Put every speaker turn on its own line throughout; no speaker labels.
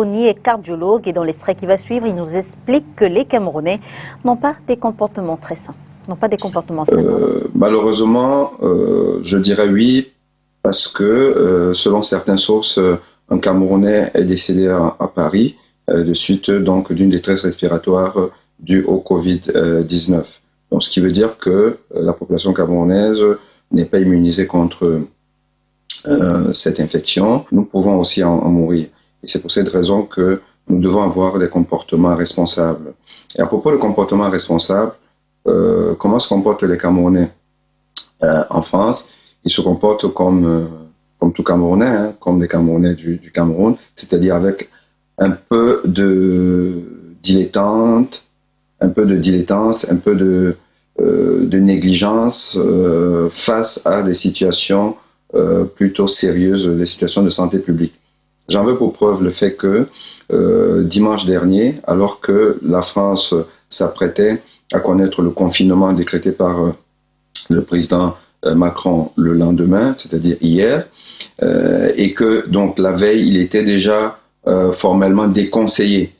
Est cardiologue et dans l'extrait qui va suivre, il nous explique que les Camerounais n'ont pas des comportements très sains,
Malheureusement, je dirais oui, parce que selon certaines sources, un Camerounais est décédé à Paris de suite donc d'une détresse respiratoire due au Covid-19. Donc, ce qui veut dire que la population camerounaise n'est pas immunisée contre cette infection. Nous pouvons aussi en mourir. Et c'est pour cette raison que nous devons avoir des comportements responsables. Et à propos de comportements responsables, comment se comportent les Camerounais en France? Ils se comportent comme tout Camerounais, hein, comme les Camerounais du Cameroun, c'est-à-dire avec un peu de dilettance, un peu de négligence face à des situations plutôt sérieuses, des situations de santé publique. J'en veux pour preuve le fait que dimanche dernier, alors que la France s'apprêtait à connaître le confinement décrété par le président Macron le lendemain, c'est-à-dire hier, et que donc la veille, il était déjà formellement déconseillé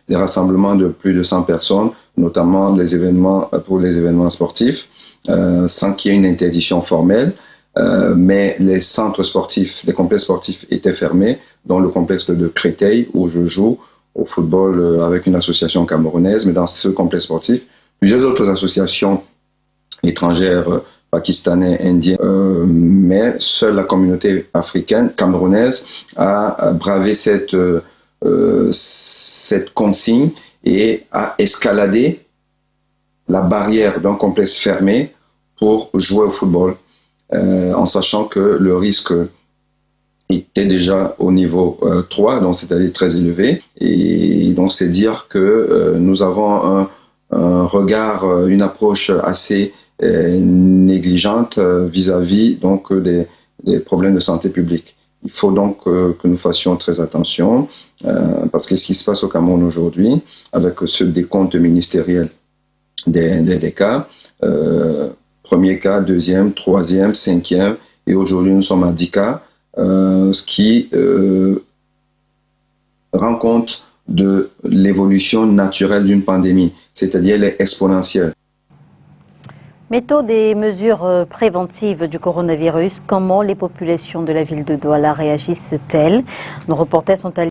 les rassemblements de plus de 100 personnes, notamment pour les événements sportifs, sans qu'il y ait une interdiction formelle. Mais les centres sportifs, les complexes sportifs étaient fermés, dont le complexe de Créteil, où je joue au football avec une association camerounaise. Mais dans ce complexe sportif, plusieurs autres associations étrangères, pakistanais, indiens, mais seule la communauté africaine, camerounaise, a bravé cette consigne et a escaladé la barrière d'un complexe fermé pour jouer au football. En sachant que le risque était déjà au niveau 3, donc c'est-à-dire très élevé. Et donc c'est dire que nous avons un regard, une approche assez négligente vis-à-vis donc des problèmes de santé publique. Il faut donc que nous fassions très attention, parce que ce qui se passe au Cameroun aujourd'hui, avec ce décompte ministériel des cas, premier cas, deuxième, troisième, cinquième, et aujourd'hui nous sommes à 10 cas, ce qui rend compte de l'évolution naturelle d'une pandémie, c'est-à-dire elle est exponentielle.
Méthode des mesures préventives du coronavirus, comment les populations de la ville de Douala réagissent-elles? Nos reporters sont allés